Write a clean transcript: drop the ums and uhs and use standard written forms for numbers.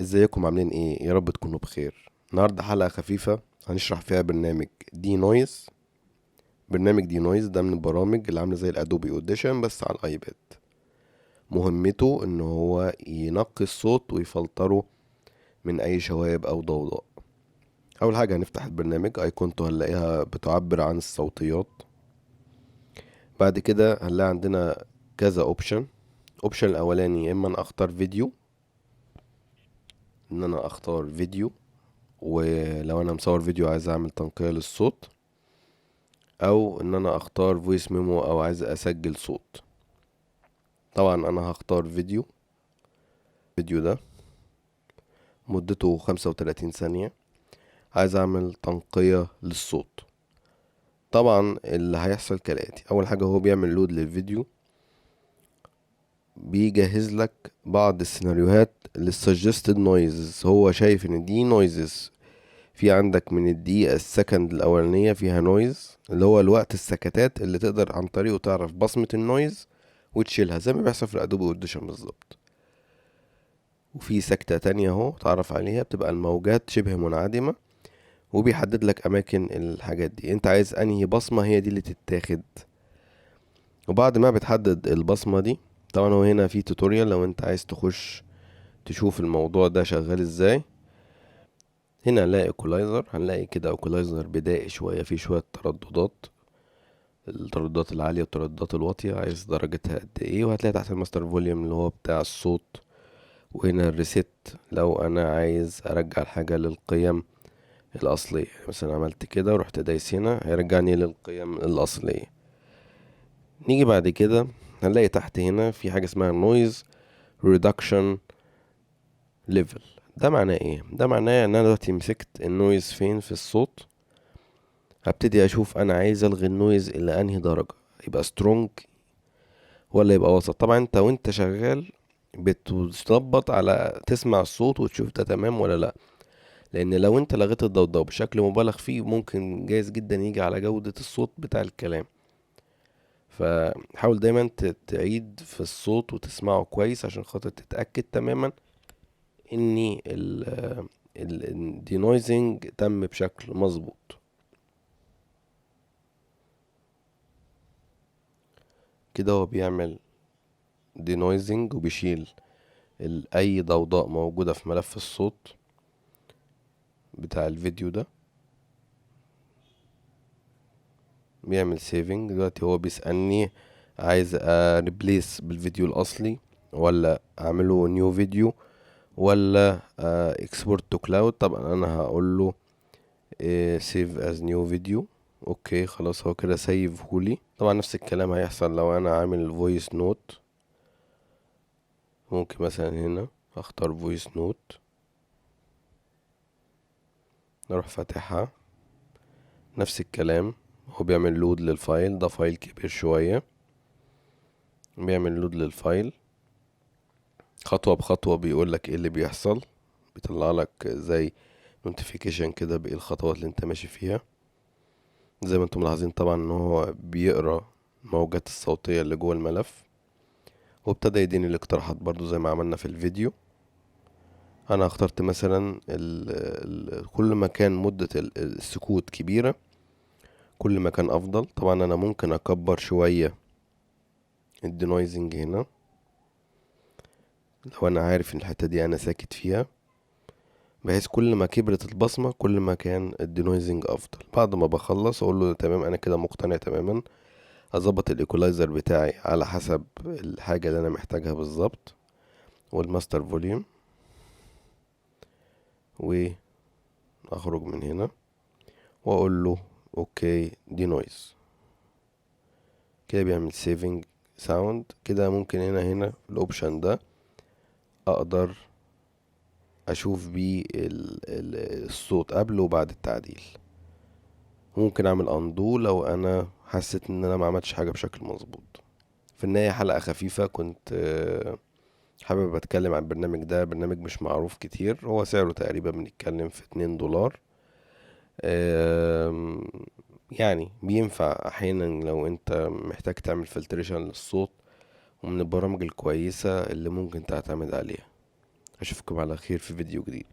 ازيكم عاملين ايه؟ يا رب تكونوا بخير. النهارده حلقة خفيفة هنشرح فيها برنامج دي نويز. برنامج دي نويز ده من البرامج اللي عاملة زي الادوبي اوديشن بس على الايباد. مهمته ان هو ينقي الصوت ويفلتره من اي شوائب او ضوضاء. اول حاجة هنفتح البرنامج، ايقونته هنلاقيها بتعبر عن الصوتيات. بعد كده هنلاقي عندنا كذا اوبشن الاولاني يا اما انا اختار فيديو، ان انا اختار فيديو، ولو انا مصور فيديو عايز اعمل تنقية للصوت، او ان انا اختار فويس ميمو او عايز اسجل صوت. طبعا انا هختار فيديو ده مدته 35 ثانية، عايز اعمل تنقية للصوت. طبعا اللي هيحصل كالاتي: اول حاجة هو بيعمل لود للفيديو، بيجهز لك بعض السيناريوهات للسجستد نويزز. هو شايف ان دي نويزز في عندك من الدقيقة السكند الأولانية فيها نويز، اللي هو الوقت السكتات اللي تقدر عن طريقه تعرف بصمة النويز وتشيلها زي ما بيحصل في الأدوبي أوديشن بالظبط. وفي سكتة تانية اهو تعرف عليها، بتبقى الموجات شبه منعدمة، وبيحدد لك أماكن الحاجات دي. انت عايز أنهي بصمة هي دي اللي تتاخد. وبعد ما بتحدد البصمة دي، طبعا هو هنا في توتوريال لو انت عايز تخش تشوف الموضوع ده شغال ازاي. هنا هنلاقي ايكولايزر، هنلاقي كده ايكولايزر بدائي شوية، فيه شوية ترددات، الترددات العالية والترددات الواطية عايز درجتها قد ايه. وهتلاقي تحت الماستر فوليوم اللي هو بتاع الصوت. وهنا الريسيت لو انا عايز ارجع الحاجة للقيم الأصلية. مثلا عملت كده ورحت دايس هنا هيرجعني للقيم الأصلية. نيجي بعد كده هنلاقي تحت هنا في حاجة اسمها نويز ريدكشن ليفل. ده معناه ايه؟ ده معناه ان انا دلوقتي مسكت النويز فين في الصوت، هبتدي اشوف انا عايز الغي النويز الى انهي درجة، يبقى سترونج ولا يبقى وسط. طبعا انت وانت شغال بتظبط على تسمع الصوت وتشوف ده تمام ولا لا، لان لو انت لغيت الضوضاء بشكل مبالغ فيه ممكن جايز جدا يجي على جودة الصوت بتاع الكلام. فحاول دايما تعيد في الصوت وتسمعه كويس عشان خاطر تتأكد تماما ان الدينويزنج تم بشكل مظبوط. كده هو بيعمل دينويزنج وبيشيل اي ضوضاء موجودة في ملف الصوت بتاع الفيديو ده. بيعمل سيفنج. دلوقتي هو بيسألني عايز ريبليس بالفيديو الاصلي، ولا اعمله نيو فيديو، ولا اكسبورت تو كلاود. طبعا انا هقول له سيف از نيو فيديو. اوكي خلاص، هو كده سيف هولي. طبعا نفس الكلام هيحصل لو انا عامل فويس نوت. ممكن مثلا هنا اختار فويس نوت، اروح فاتحها. نفس الكلام، هو بيعمل لود للفايل ده، فايل كبير شوية. بيعمل لود للفايل خطوة بخطوة، بيقولك ايه اللي بيحصل، بيطلع لك زي نوتيفيكيشن كده بايه الخطوات اللي انت ماشي فيها. زي ما انتم ملاحظين طبعا ان هو بيقرا الموجات الصوتية اللي جوه الملف، وابتدى يديني الاقتراحات برضو زي ما عملنا في الفيديو. انا اخترت مثلا كل ما كان مدة السكوت كبيرة كل ما كان افضل. طبعا انا ممكن اكبر شوية الدينويزنج هنا لو انا عارف ان الحتة دي انا ساكت فيها، بحيث كل ما كبرت البصمة كل ما كان الدينويزنج افضل. بعد ما بخلص اقول له تمام، انا كده مقتنع تماما. اظبط الايكولايزر بتاعي على حسب الحاجة اللي انا محتاجها بالظبط، والماستر فوليوم، واخرج من هنا واقول له اوكي دي نويز. كده بيعمل سيفنج ساوند. كده ممكن هنا في الاوبشن ده اقدر اشوف بيه الصوت قبل وبعد التعديل. ممكن اعمل اندو لو انا حسيت ان انا ما عملتش حاجة بشكل مظبوط. في النهاية حلقة خفيفة، كنت حابب اتكلم عن البرنامج ده. برنامج مش معروف كتير، هو سعره تقريبا بنتكلم في $2. آم، يعني بينفع احيانا لو انت محتاج تعمل فلتريشن للصوت، ومن البرامج الكويسة اللي ممكن تعتمد عليها. اشوفكم على خير في فيديو جديد.